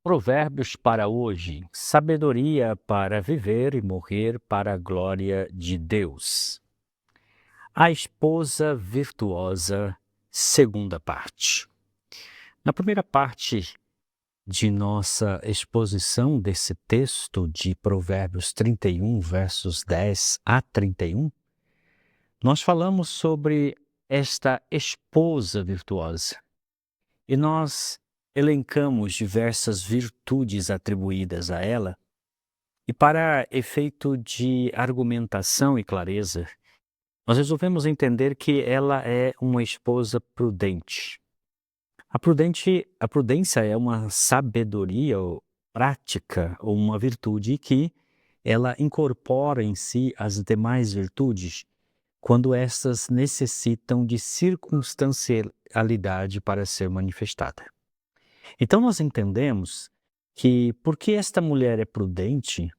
Provérbios para hoje, sabedoria para viver e morrer para a glória de Deus. A esposa virtuosa, segunda parte. Na primeira parte de nossa exposição desse texto de Provérbios 31, versos 10 a 31, nós falamos sobre esta esposa virtuosa. E nós elencamos diversas virtudes atribuídas a ela, e para efeito de argumentação e clareza, nós resolvemos entender que ela é uma esposa prudente. A prudência é uma sabedoria ou prática ou uma virtude que ela incorpora em si as demais virtudes quando estas necessitam de circunstancialidade para ser manifestada. Então nós entendemos que porque esta mulher é prudente,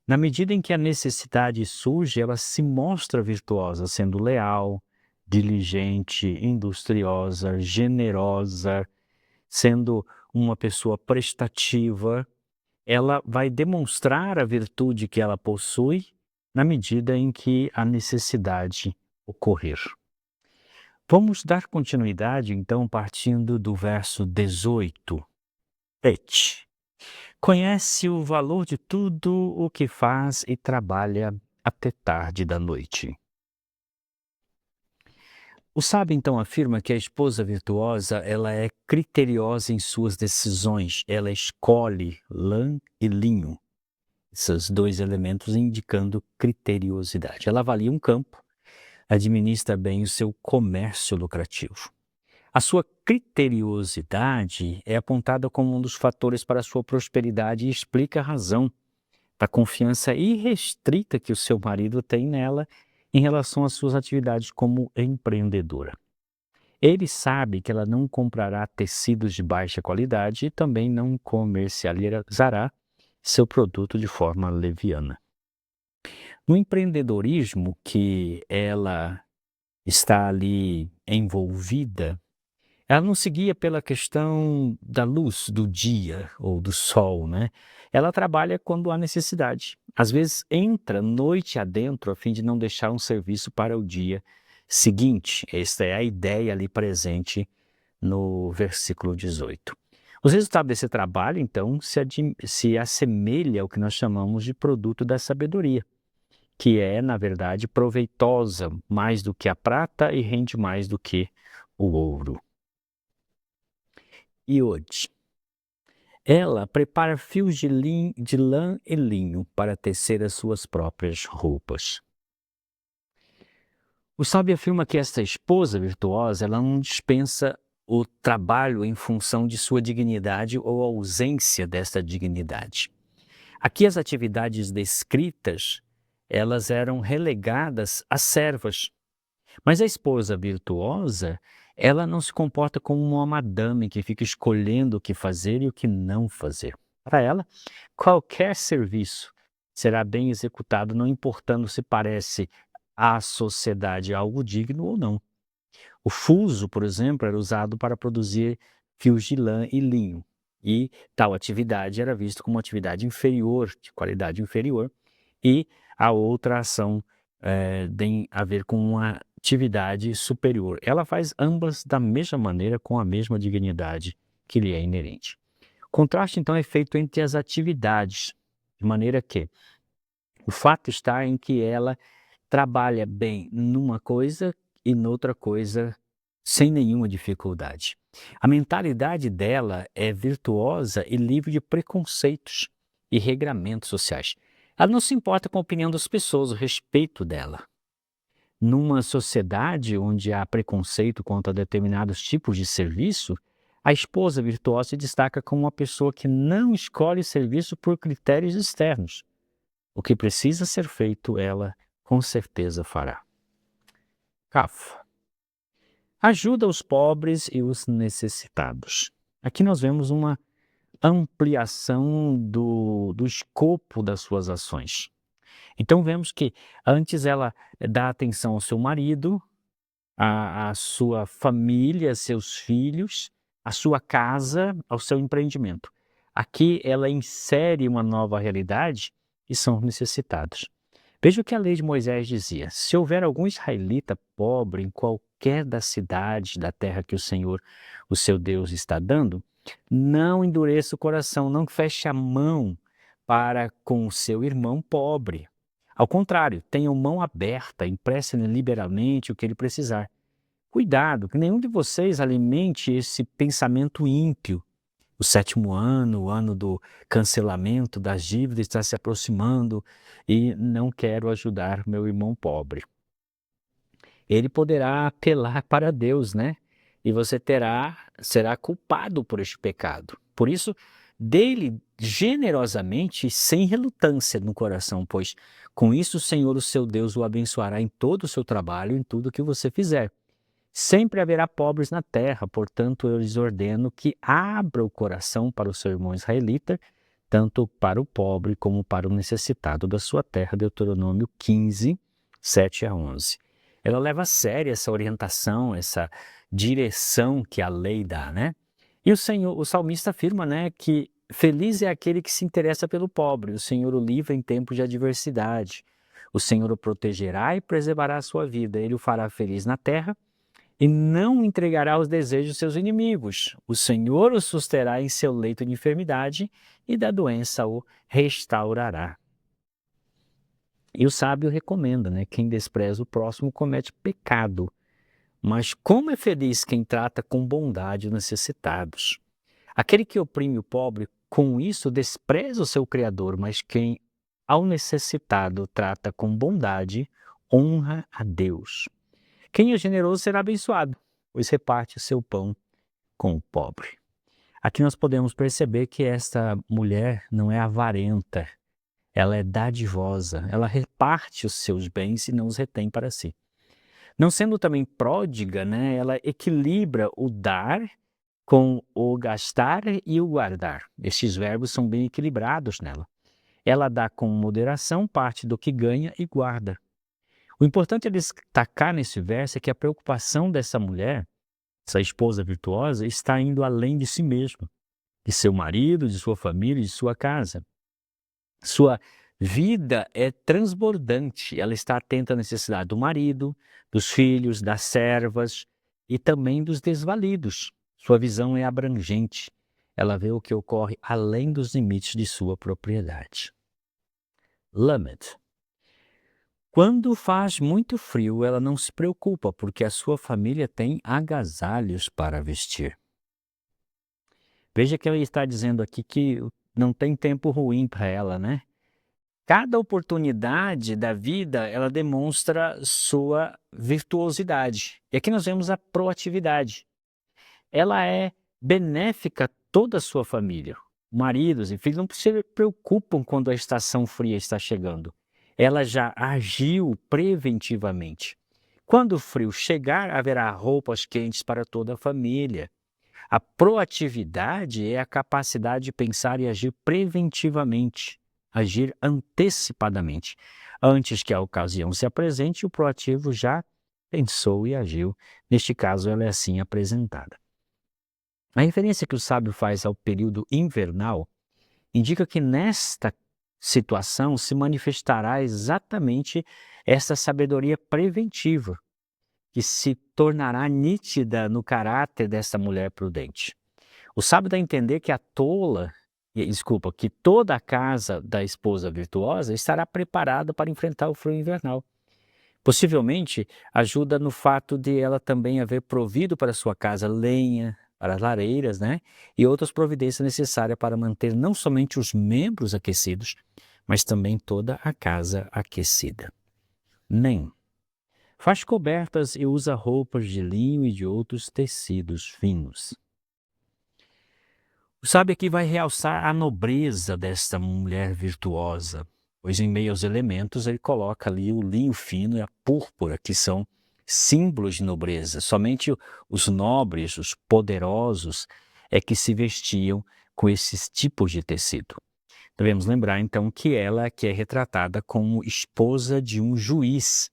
na medida em que a necessidade surge, ela se mostra virtuosa, sendo leal, diligente, industriosa, generosa, sendo uma pessoa prestativa. Ela vai demonstrar a virtude que ela possui na medida em que a necessidade ocorrer. Vamos dar continuidade, então, partindo do verso 18. Pet. Conhece o valor de tudo o que faz e trabalha até tarde da noite. O sábio então afirma que a esposa virtuosa ela é criteriosa em suas decisões. Ela escolhe lã e linho, esses dois elementos indicando criteriosidade. Ela avalia um campo, administra bem o seu comércio lucrativo. A sua criteriosidade é apontada como um dos fatores para a sua prosperidade e explica a razão da confiança irrestrita que o seu marido tem nela em relação às suas atividades como empreendedora. Ele sabe que ela não comprará tecidos de baixa qualidade e também não comercializará seu produto de forma leviana. No empreendedorismo que ela está ali envolvida, ela não seguia pela questão da luz do dia ou do sol, né? Ela trabalha quando há necessidade. Às vezes entra noite adentro a fim de não deixar um serviço para o dia seguinte. Esta é a ideia ali presente no versículo 18. Os resultados desse trabalho, então, se assemelha ao que nós chamamos de produto da sabedoria, que é, na verdade, proveitosa mais do que a prata e rende mais do que o ouro. E hoje, ela prepara fios de lã e linho para tecer as suas próprias roupas. O sábio afirma que esta esposa virtuosa ela não dispensa o trabalho em função de sua dignidade ou ausência desta dignidade. Aqui as atividades descritas, elas eram relegadas às servas. Mas a esposa virtuosa, ela não se comporta como uma madame que fica escolhendo o que fazer e o que não fazer. Para ela, qualquer serviço será bem executado, não importando se parece à sociedade algo digno ou não. O fuso, por exemplo, era usado para produzir fios de lã e linho, e tal atividade era vista como uma atividade inferior, de qualidade inferior, e a outra ação tem a ver com uma atividade superior. Ela faz ambas da mesma maneira, com a mesma dignidade que lhe é inerente. O contraste, então, é feito entre as atividades, de maneira que o fato está em que ela trabalha bem numa coisa e noutra coisa sem nenhuma dificuldade. A mentalidade dela é virtuosa e livre de preconceitos e regramentos sociais. Ela não se importa com a opinião das pessoas, o respeito dela. Numa sociedade onde há preconceito contra determinados tipos de serviço, a esposa virtuosa se destaca como uma pessoa que não escolhe serviço por critérios externos. O que precisa ser feito, ela com certeza fará. CAF. Ajuda os pobres e os necessitados. Aqui nós vemos uma ampliação do escopo das suas ações. Então vemos que antes ela dá atenção ao seu marido, à sua família, seus filhos, à sua casa, ao seu empreendimento. Aqui ela insere uma nova realidade e são os necessitados. Veja o que a lei de Moisés dizia: se houver algum israelita pobre em qualquer das cidades da terra que o Senhor, o seu Deus, está dando, não endureça o coração, não feche a mão para com o seu irmão pobre. Ao contrário, tenham mão aberta, emprestem-lhe liberalmente o que ele precisar. Cuidado, que nenhum de vocês alimente esse pensamento ímpio. O 7º ano, o ano do cancelamento das dívidas, está se aproximando e não quero ajudar meu irmão pobre. Ele poderá apelar para Deus, né? E você será culpado por este pecado. Por isso, dê-lhe generosamente e sem relutância no coração, pois com isso o Senhor, o seu Deus, o abençoará em todo o seu trabalho, em tudo que você fizer. Sempre haverá pobres na terra, portanto eu lhes ordeno que abra o coração para o seu irmão israelita, tanto para o pobre como para o necessitado da sua terra. Deuteronômio 15, 7 a 11. Ela leva a sério essa orientação, essa direção que a lei dá, né? E o salmista afirma, né, que feliz é aquele que se interessa pelo pobre, o Senhor o livra em tempos de adversidade. O Senhor o protegerá e preservará a sua vida, ele o fará feliz na terra e não entregará aos desejos de seus inimigos. O Senhor o susterá em seu leito de enfermidade e da doença o restaurará. E o sábio recomenda, né? Quem despreza o próximo comete pecado. Mas como é feliz quem trata com bondade os necessitados. Aquele que oprime o pobre, com isso despreza o seu Criador, mas quem ao necessitado trata com bondade, honra a Deus. Quem é generoso será abençoado, pois reparte o seu pão com o pobre. Aqui nós podemos perceber que esta mulher não é avarenta, ela é dadivosa, ela reparte os seus bens e não os retém para si. Não sendo também pródiga, né, ela equilibra o dar com o gastar e o guardar. Estes verbos são bem equilibrados nela. Ela dá com moderação parte do que ganha e guarda. O importante é destacar nesse verso é que a preocupação dessa mulher, essa esposa virtuosa, está indo além de si mesma, de seu marido, de sua família, de sua casa. Sua vida é transbordante, ela está atenta à necessidade do marido, dos filhos, das servas e também dos desvalidos. Sua visão é abrangente, ela vê o que ocorre além dos limites de sua propriedade. Lamed. Quando faz muito frio, ela não se preocupa, porque a sua família tem agasalhos para vestir. Veja que ela está dizendo aqui que não tem tempo ruim para ela, né? Cada oportunidade da vida, ela demonstra sua virtuosidade. E aqui nós vemos a proatividade. Ela é benéfica a toda a sua família. Maridos e filhos não se preocupam quando a estação fria está chegando. Ela já agiu preventivamente. Quando o frio chegar, haverá roupas quentes para toda a família. A proatividade é a capacidade de pensar e agir preventivamente, agir antecipadamente. Antes que a ocasião se apresente, o proativo já pensou e agiu. Neste caso, ela é assim apresentada. A referência que o sábio faz ao período invernal indica que nesta situação se manifestará exatamente essa sabedoria preventiva, que se tornará nítida no caráter dessa mulher prudente. O sábio dá a entender que que toda a casa da esposa virtuosa estará preparada para enfrentar o frio invernal. Possivelmente ajuda no fato de ela também haver provido para sua casa lenha, para as lareiras, né? E outras providências necessárias para manter não somente os membros aquecidos, mas também toda a casa aquecida. Nem. Faz cobertas e usa roupas de linho e de outros tecidos finos. O sábio aqui vai realçar a nobreza desta mulher virtuosa, pois em meio aos elementos ele coloca ali o linho fino e a púrpura, que são símbolos de nobreza. Somente os nobres, os poderosos, é que se vestiam com esses tipos de tecido. Devemos lembrar então que ela aqui é retratada como esposa de um juiz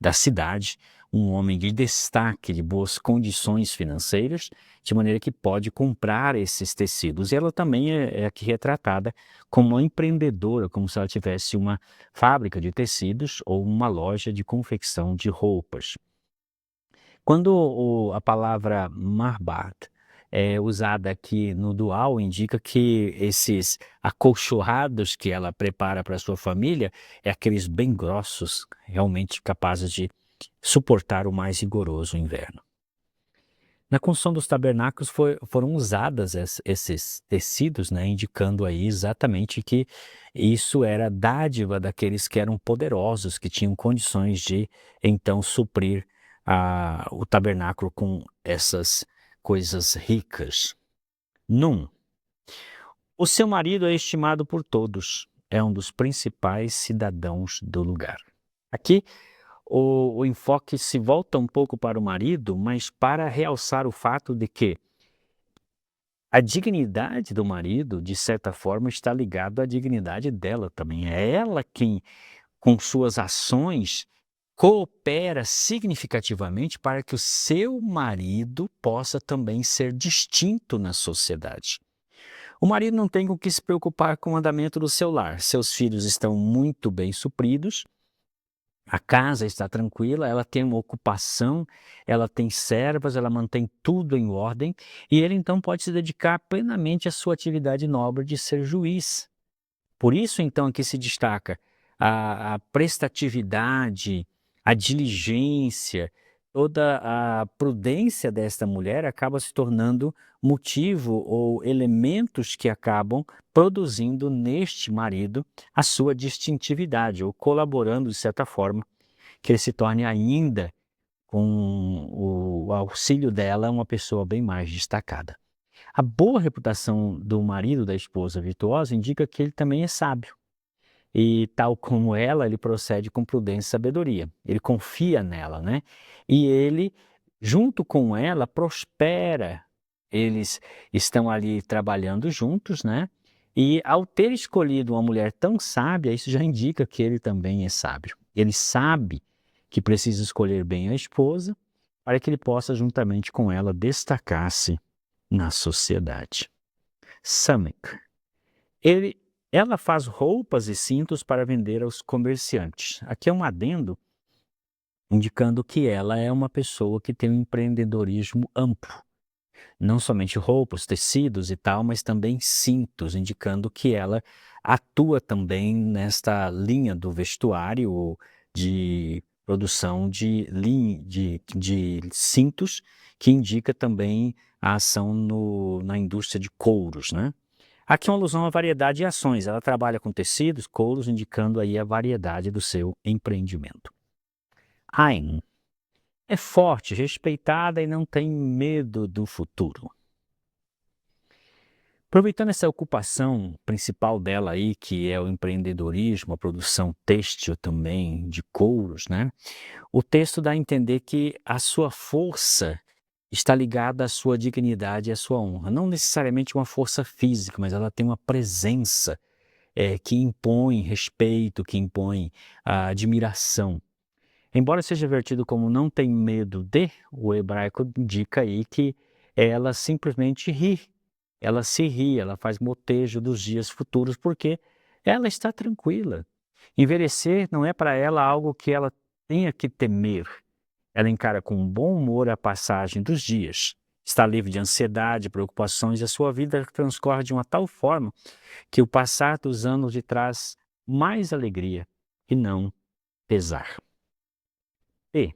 da cidade, um homem de destaque, de boas condições financeiras, de maneira que pode comprar esses tecidos. E ela também é aqui retratada como uma empreendedora, como se ela tivesse uma fábrica de tecidos ou uma loja de confecção de roupas. Quando a palavra marbat é usada aqui no dual, indica que esses acolchoados que ela prepara para sua família é aqueles bem grossos, realmente capazes de suportar o mais rigoroso inverno. Na construção dos tabernáculos foram usadas esses tecidos, né, indicando aí exatamente que isso era dádiva daqueles que eram poderosos, que tinham condições de então suprir o tabernáculo com essas coisas ricas. O seu marido é estimado por todos, é um dos principais cidadãos do lugar. Aqui o enfoque se volta um pouco para o marido, mas para realçar o fato de que a dignidade do marido, de certa forma, está ligada à dignidade dela também. É ela quem, com suas ações, coopera significativamente para que o seu marido possa também ser distinto na sociedade. O marido não tem com que se preocupar com o andamento do seu lar. Seus filhos estão muito bem supridos, a casa está tranquila, ela tem uma ocupação, ela tem servas, ela mantém tudo em ordem, e ele então pode se dedicar plenamente à sua atividade nobre de ser juiz. Por isso, então, aqui se destaca a prestatividade, a diligência, toda a prudência desta mulher acaba se tornando motivo ou elementos que acabam produzindo neste marido a sua distintividade, ou colaborando, de certa forma, que ele se torne ainda, com o auxílio dela, uma pessoa bem mais destacada. A boa reputação do marido da esposa virtuosa indica que ele também é sábio. E tal como ela, ele procede com prudência e sabedoria. Ele confia nela, né? E ele, junto com ela, prospera. Eles estão ali trabalhando juntos, né? E ao ter escolhido uma mulher tão sábia, isso já indica que ele também é sábio. Ele sabe que precisa escolher bem a esposa para que ele possa, juntamente com ela, destacar-se na sociedade. Samek. Ela faz roupas e cintos para vender aos comerciantes. Aqui é um adendo indicando que ela é uma pessoa que tem um empreendedorismo amplo. Não somente roupas, tecidos e tal, mas também cintos, indicando que ela atua também nesta linha do vestuário de produção de cintos, que indica também a ação na indústria de couros, né? Aqui é uma alusão à variedade de ações. Ela trabalha com tecidos, couros, indicando aí a variedade do seu empreendimento. Ain é forte, respeitada e não tem medo do futuro. Aproveitando essa ocupação principal dela aí, que é o empreendedorismo, a produção têxtil também de couros, né? O texto dá a entender que a sua força está ligada à sua dignidade e à sua honra. Não necessariamente uma força física, mas ela tem uma presença que impõe respeito, que impõe admiração. Embora seja vertido como não tem medo de, o hebraico indica aí que ela simplesmente ri. Ela se ri, ela faz motejo dos dias futuros, porque ela está tranquila. Envelhecer não é para ela algo que ela tenha que temer. Ela encara com bom humor a passagem dos dias. Está livre de ansiedade, preocupações, e a sua vida transcorre de uma tal forma que o passar dos anos lhe traz mais alegria e não pesar. E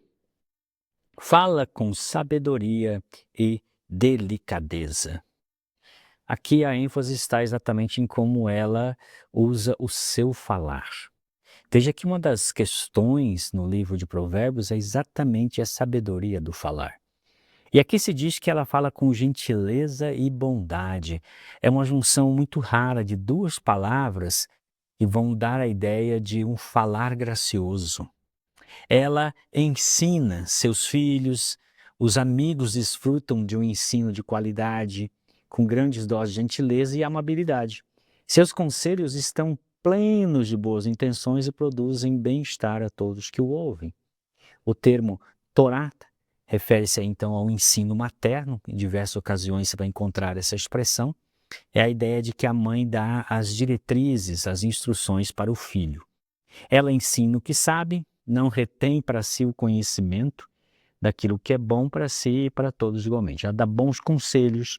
fala com sabedoria e delicadeza. Aqui a ênfase está exatamente em como ela usa o seu falar. Veja que uma das questões no livro de Provérbios é exatamente a sabedoria do falar. E aqui se diz que ela fala com gentileza e bondade. É uma junção muito rara de duas palavras que vão dar a ideia de um falar gracioso. Ela ensina seus filhos, os amigos desfrutam de um ensino de qualidade, com grandes doses de gentileza e amabilidade. Seus conselhos estão plenos de boas intenções e produzem bem-estar a todos que o ouvem. O termo Torá refere-se então ao ensino materno, em diversas ocasiões você vai encontrar essa expressão. É a ideia de que a mãe dá as diretrizes, as instruções para o filho. Ela ensina o que sabe, não retém para si o conhecimento daquilo que é bom para si e para todos igualmente. Ela dá bons conselhos,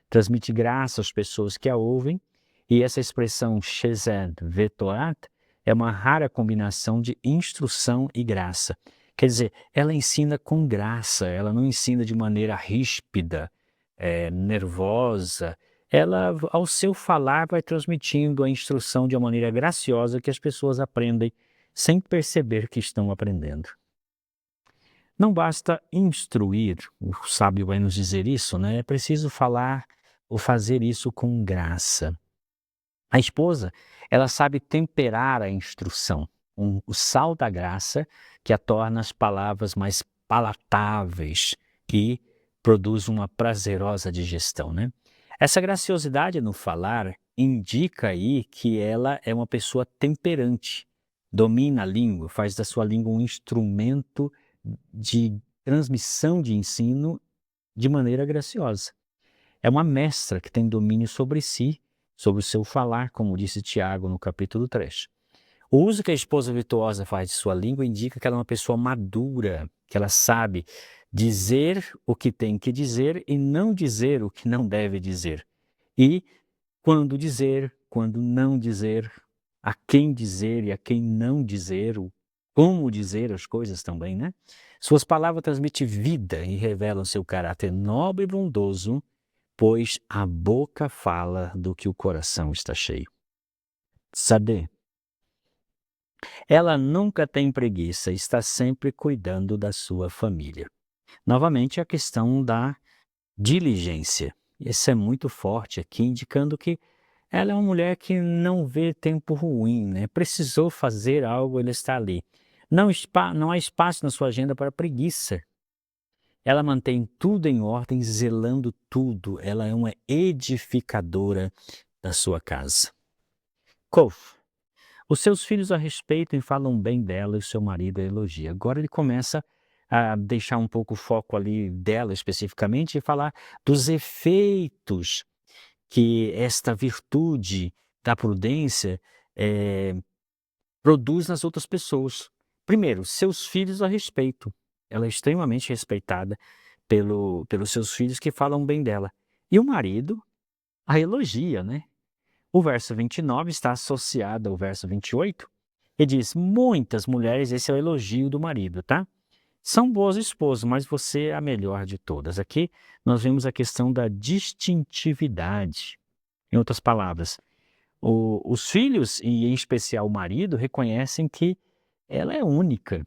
transmite graça às pessoas que a ouvem, e essa expressão Chesed Vetorat é uma rara combinação de instrução e graça. Quer dizer, ela ensina com graça, ela não ensina de maneira ríspida, nervosa. Ela, ao seu falar, vai transmitindo a instrução de uma maneira graciosa que as pessoas aprendem sem perceber que estão aprendendo. Não basta instruir, o sábio vai nos dizer isso, né? É preciso falar ou fazer isso com graça. A esposa, ela sabe temperar a instrução, o sal da graça que a torna as palavras mais palatáveis e produz uma prazerosa digestão, né? Essa graciosidade no falar indica aí que ela é uma pessoa temperante, domina a língua, faz da sua língua um instrumento de transmissão de ensino de maneira graciosa. É uma mestra que tem domínio sobre si, sobre o seu falar, como disse Tiago no capítulo 3. O uso que a esposa virtuosa faz de sua língua indica que ela é uma pessoa madura, que ela sabe dizer o que tem que dizer e não dizer o que não deve dizer. E quando dizer, quando não dizer, a quem dizer e a quem não dizer, como dizer as coisas também, né? Suas palavras transmitem vida e revelam seu caráter nobre e bondoso, pois a boca fala do que o coração está cheio. Sabe? Ela nunca tem preguiça, está sempre cuidando da sua família. Novamente, a questão da diligência. Isso é muito forte aqui, indicando que ela é uma mulher que não vê tempo ruim, né? Precisou fazer algo, ela está ali. Não há espaço na sua agenda para preguiça. Ela mantém tudo em ordem, zelando tudo. Ela é uma edificadora da sua casa. Kof. Os seus filhos a respeitam e falam bem dela e o seu marido a elogia. Agora ele começa a deixar um pouco o foco ali dela especificamente e falar dos efeitos que esta virtude da prudência produz nas outras pessoas. Primeiro, seus filhos a respeitam. Ela é extremamente respeitada pelos seus filhos que falam bem dela. E o marido a elogia, né? O verso 29 está associado ao verso 28 e diz: muitas mulheres, esse é o elogio do marido, tá? São boas esposas, mas você é a melhor de todas. Aqui nós vemos a questão da distintividade. Em outras palavras, os filhos, e em especial o marido, reconhecem que ela é única.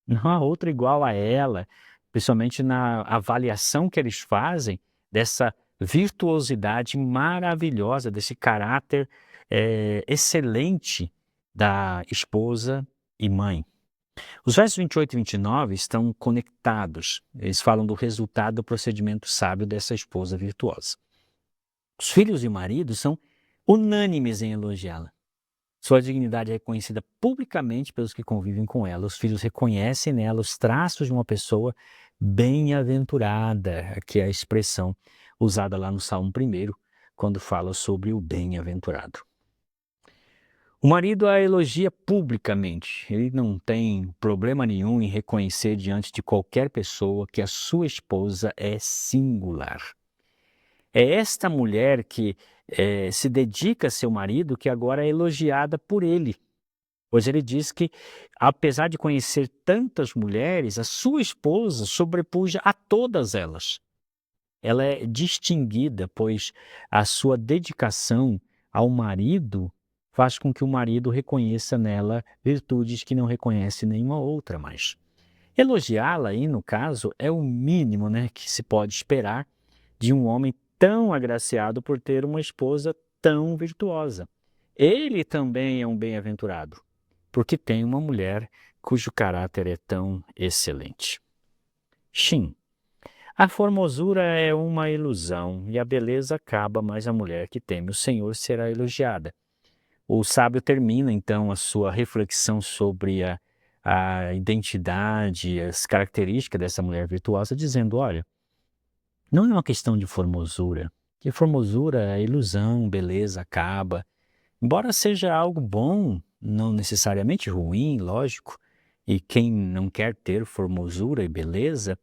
Não há outra igual a ela, principalmente na avaliação que eles fazem dessa virtuosidade maravilhosa, desse caráter excelente da esposa e mãe. Os versos 28 e 29 estão conectados. Eles falam do resultado do procedimento sábio dessa esposa virtuosa. Os filhos e o marido são unânimes em elogiá-la. Sua dignidade é reconhecida publicamente pelos que convivem com ela. Os filhos reconhecem nela os traços de uma pessoa bem-aventurada, que é a expressão usada lá no Salmo 1, quando fala sobre o bem-aventurado. O marido a elogia publicamente. Ele não tem problema nenhum em reconhecer diante de qualquer pessoa que a sua esposa é singular. É esta mulher que se dedica a seu marido que agora é elogiada por ele. Pois ele diz que, apesar de conhecer tantas mulheres, a sua esposa sobrepuja a todas elas. Ela é distinguida, pois a sua dedicação ao marido faz com que o marido reconheça nela virtudes que não reconhece nenhuma outra mais. Elogiá-la aí, no caso, é o mínimo, né, que se pode esperar de um homem tão agraciado por ter uma esposa tão virtuosa. Ele também é um bem-aventurado, porque tem uma mulher cujo caráter é tão excelente. Shin. A formosura é uma ilusão e a beleza acaba, mas a mulher que teme o Senhor será elogiada. O sábio termina então a sua reflexão sobre a identidade, as características dessa mulher virtuosa, dizendo: olha, não é uma questão de formosura, que formosura é ilusão, beleza, acaba. Embora seja algo bom, não necessariamente ruim, lógico, e quem não quer ter formosura e beleza,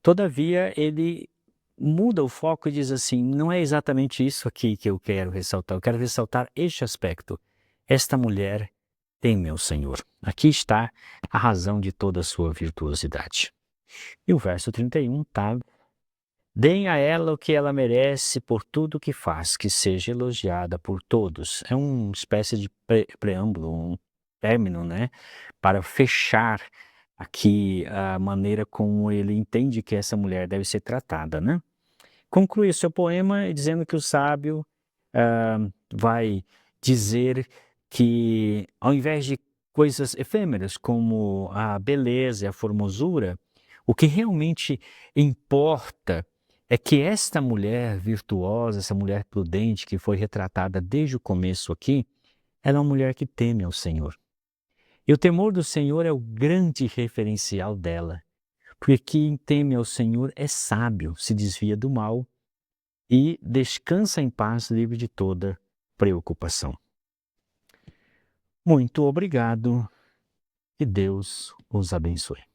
todavia ele muda o foco e diz assim: não é exatamente isso aqui que eu quero ressaltar, eu quero ressaltar este aspecto. Esta mulher tem meu Senhor. Aqui está a razão de toda a sua virtuosidade. E o verso 31 tá: deem a ela o que ela merece por tudo o que faz, que seja elogiada por todos. É uma espécie de preâmbulo, um término, né? Para fechar aqui a maneira como ele entende que essa mulher deve ser tratada, né? Conclui o seu poema dizendo que o sábio vai dizer que, ao invés de coisas efêmeras como a beleza e a formosura, o que realmente importa é que esta mulher virtuosa, essa mulher prudente que foi retratada desde o começo aqui, ela é uma mulher que teme ao Senhor. E o temor do Senhor é o grande referencial dela, porque quem teme ao Senhor é sábio, se desvia do mal e descansa em paz, livre de toda preocupação. Muito obrigado e Deus os abençoe.